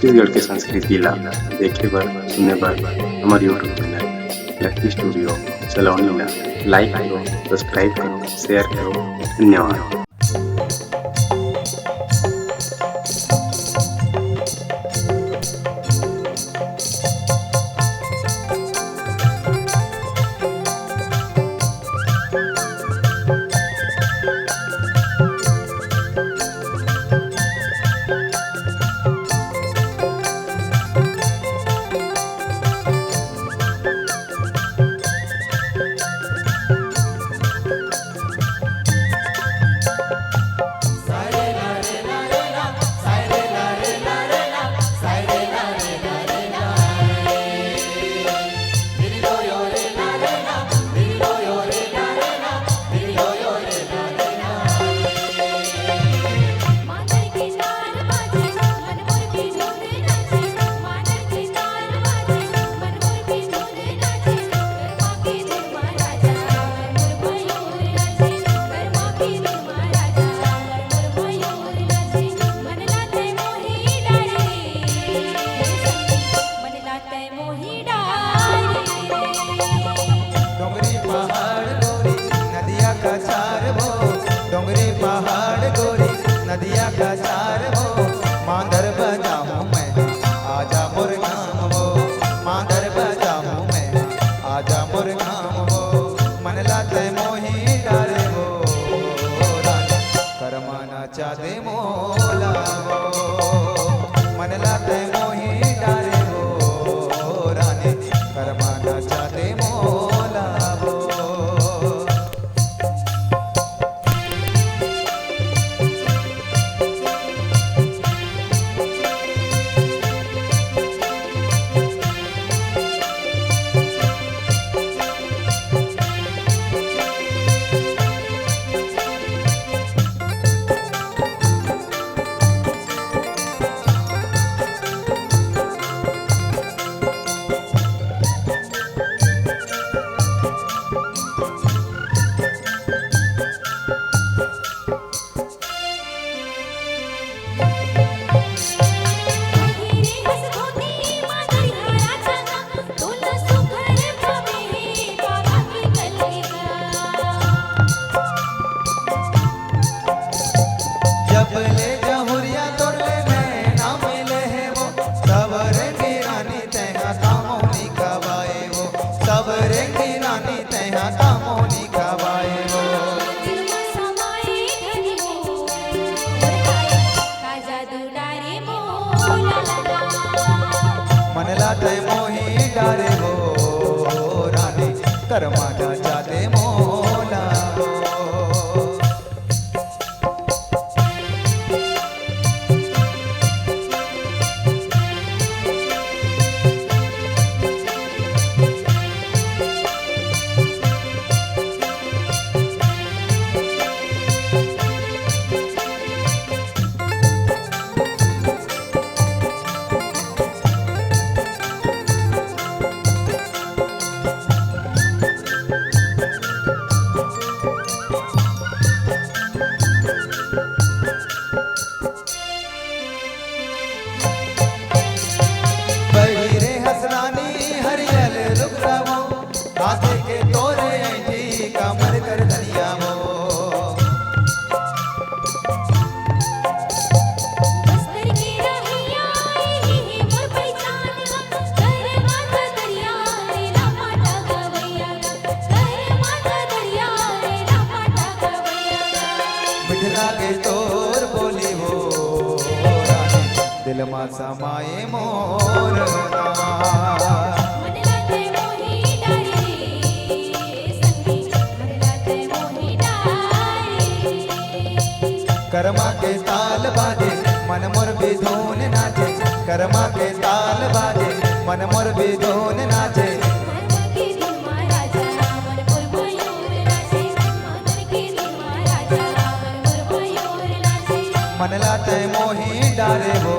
छत्तीसगढ़ के संस्कृति ला देखे बर सुने बर हमार यूट्यूब चैनल लकी स्टूडियो सलोनी ला लाइक करो, सब्सक्राइब करो, शेयर करो। धन्यवाद। नदिया का चार हो मांदर बजाऊं मैं आजा मुर्गाम हो, मांदर बजाऊं मैं आजा मुर्गाम हो। मन लाते मोही डारे हो करमाना चादे मोला हो, मन लाते मोही डारे हो रानी करमाना चादे मोला हो। मन लाते मोही डारे हो रानी करमाना चाहते मोला हो। हाथे के तोरे ऐठी कमर कर धनिया हो, बस्तर की रहिया ही मोर पहचान करे माता दरिया रे रामाटा गवैया करे माता दरिया रे रामाटा गवैया। मिठला के तोर बोली हो रानी दिल मा समाए मोर करमा के ताल बाजे मन मोर बेधून नाचे, करमा के ताल बाजे मन मोर बेधून नाचे। मन लाते मोही डारे हो